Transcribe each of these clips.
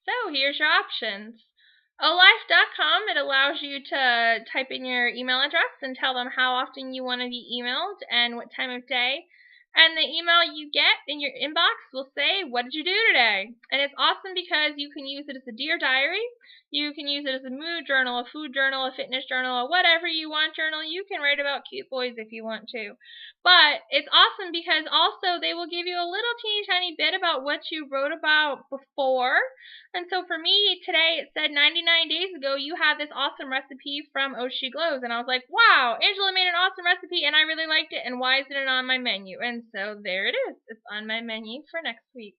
So here's your options. Olife.com, it allows you to type in your email address and tell them how often you want to be emailed and what time of day. And the email you get in your inbox will say, what did you do today? And it's awesome because you can use it as a Dear Diary. You can use it as a mood journal, a food journal, a fitness journal, a whatever you want journal. You can write about cute boys if you want to. But it's awesome because also they will give you a little teeny tiny bit about what you wrote about before. And so for me today, it said 99 days ago, you had this awesome recipe from Oh She Glows. And I was like, wow, Angela made an awesome recipe and I really liked it. And why isn't it on my menu? And so there it is. It's on my menu for next week.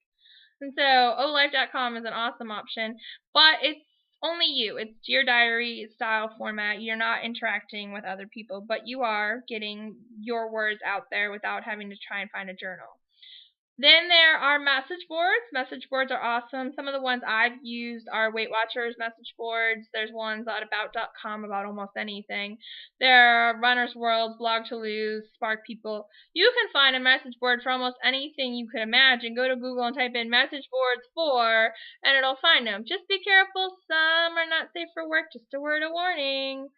And so olife.com is an awesome option, but it's only you. It's Dear Diary style format. You're not interacting with other people, but you are getting your words out there without having to try and find a journal. Then there are message boards. Message boards are awesome. Some of the ones I've used are Weight Watchers message boards. There's ones on about.com about almost anything. There are Runner's World, Blog to Lose, Spark People. You can find a message board for almost anything you could imagine. Go to Google and type in message boards for, and it'll find them. Just be careful. Some are not safe for work. Just a word of warning.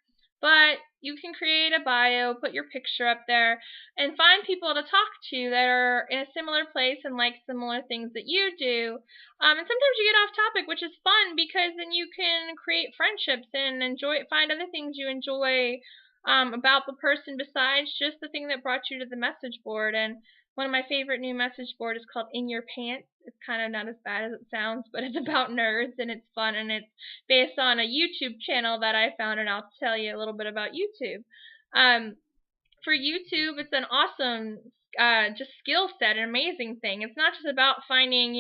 But you can create a bio, put your picture up there, and find people to talk to that are in a similar place and like similar things that you do. And sometimes you get off topic, which is fun because then you can create friendships and find other things you enjoy about the person besides just the thing that brought you to the message board. And one of my favorite new message board is called In Your Pants. It's kind of not as bad as it sounds, but it's about nerds and it's fun and it's based on a YouTube channel that I found, and I'll tell you a little bit about YouTube. For YouTube, it's an awesome just skill set, an amazing thing. It's not just about finding,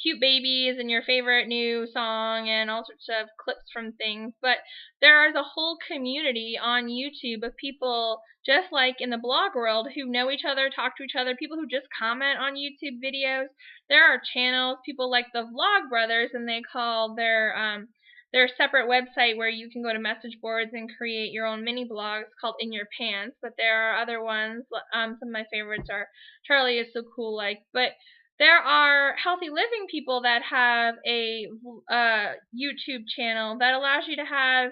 cute babies and your favorite new song and all sorts of clips from things, but there is a whole community on YouTube of people just like in the blog world who know each other, talk to each other, people who just comment on YouTube videos. There are channels, people like the Vlog Brothers, and they call their separate website where you can go to message boards and create your own mini blogs called In Your Pants. But there are other ones. Some of my favorites are Charlie Is So Cool but there are healthy living people that have a YouTube channel that allows you to have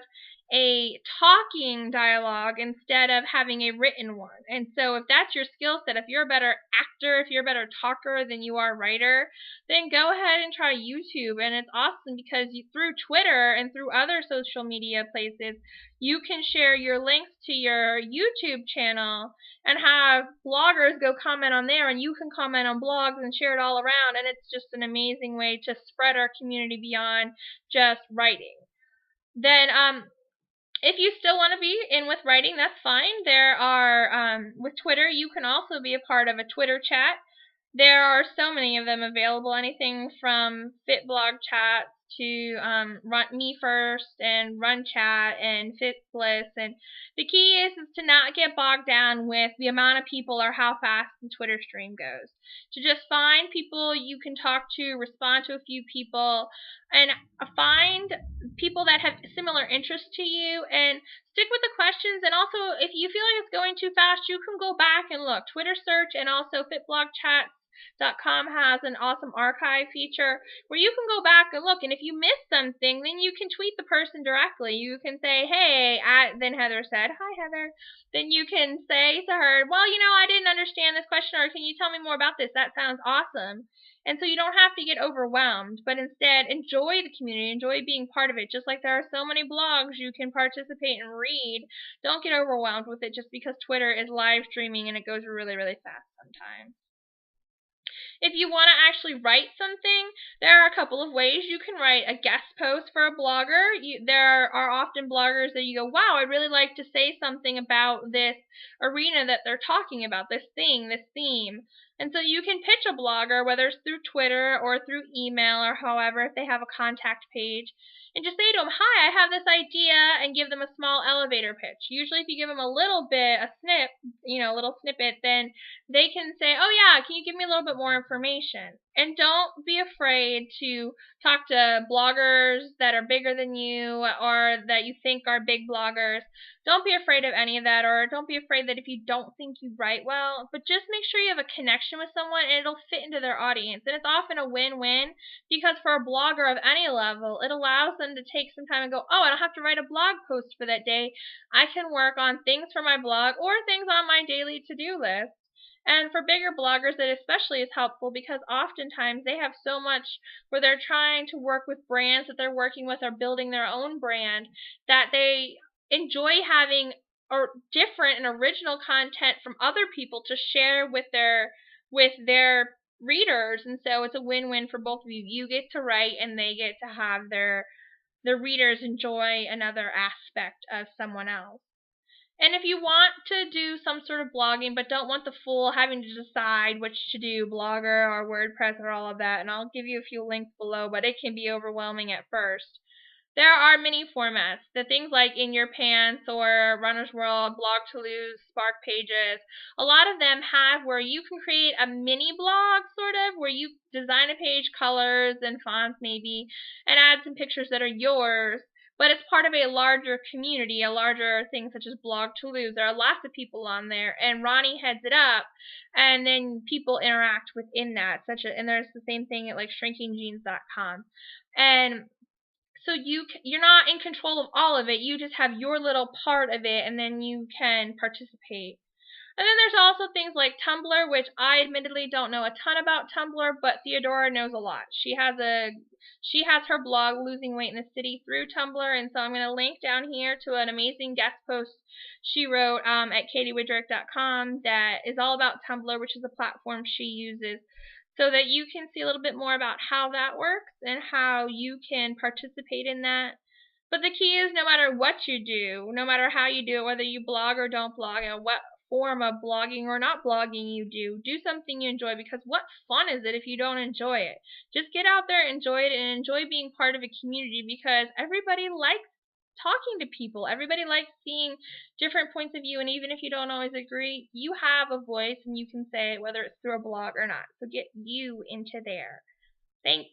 a talking dialogue instead of having a written one. And so if that's your skill set, if you're a better actor, if you're a better talker than you are writer, then go ahead and try YouTube. And it's awesome because through Twitter and through other social media places, you can share your links to your YouTube channel and have bloggers go comment on there, and you can comment on blogs and share it all around. And it's just an amazing way to spread our community beyond just writing. Then if you still want to be in with writing, that's fine. There are, with Twitter, you can also be a part of a Twitter chat. There are so many of them available, anything from Fit Blog Chats to Run Me First and Run Chat and Fit Bliss. And the key is to not get bogged down with the amount of people or how fast the Twitter stream goes. To just find people you can talk to, respond to a few people, and find people that have similar interests to you and stick with the questions. And also, if you feel like it's going too fast, you can go back and look. Twitter search and also fitblogchats.com has an awesome archive feature where you can go back and look, and if you miss something, then you can tweet the person directly. You can say, hey, then Heather said, hi Heather. Then you can say to her, well, I didn't understand this question, or can you tell me more about this? That sounds awesome. And so you don't have to get overwhelmed, but instead enjoy the community, enjoy being part of it. Just like there are so many blogs you can participate and read, don't get overwhelmed with it just because Twitter is live streaming and it goes really, really fast sometimes. If you want to actually write something, there are a couple of ways. You can write a guest post for a blogger. There are often bloggers that you go, wow, I'd really like to say something about this arena that they're talking about, this thing, this theme. And so you can pitch a blogger, whether it's through Twitter or through email or however, if they have a contact page, and just say to them, hi, I have this idea, and give them a small elevator pitch. Usually if you give them a little bit, a little snippet, then they can say, oh yeah, can you give me a little bit more information? And don't be afraid to talk to bloggers that are bigger than you or that you think are big bloggers. Don't be afraid of any of that, or don't be afraid that if you don't think you write well, but just make sure you have a connection with someone and it'll fit into their audience. And it's often a win-win, because for a blogger of any level, it allows them to take some time and go, oh, I don't have to write a blog post for that day. I can work on things for my blog or things on my daily to-do list. And for bigger bloggers, it especially is helpful because oftentimes they have so much where they're trying to work with brands that they're working with or building their own brand, that they enjoy having or different and original content from other people to share with their readers. And so it's a win-win for both of you. You get to write and they get to have their readers enjoy another aspect of someone else. And if you want to do some sort of blogging but don't want the full having to decide which to do, Blogger or WordPress or all of that, and I'll give you a few links below, but it can be overwhelming at first. There are many formats. The things like In Your Pants or Runner's World, Blog2Lose, Spark Pages, a lot of them have where you can create a mini blog, sort of, where you design a page, colors and fonts maybe, and add some pictures that are yours. But it's part of a larger community, a larger thing such as Blog2Lose. There are lots of people on there, and Ronnie heads it up, and then people interact within that. And there's the same thing at like shrinkingjeans.com. And so you're not in control of all of it. You just have your little part of it, and then you can participate. And then there's also things like Tumblr, which I admittedly don't know a ton about Tumblr, but Theodora knows a lot. She has her blog Losing Weight in the City through Tumblr, and so I'm going to link down here to an amazing guest post she wrote at katiewidrick.com that is all about Tumblr, which is a platform she uses, so that you can see a little bit more about how that works and how you can participate in that. But the key is, no matter what you do, no matter how you do it, whether you blog or don't blog, and what form of blogging or not blogging you do something you enjoy, because what fun is it if you don't enjoy it? Just get out there, enjoy it, and enjoy being part of a community, because everybody likes talking to people. Everybody likes seeing different points of view, and even if you don't always agree, you have a voice and you can say it, whether it's through a blog or not. So get you into there. Thanks.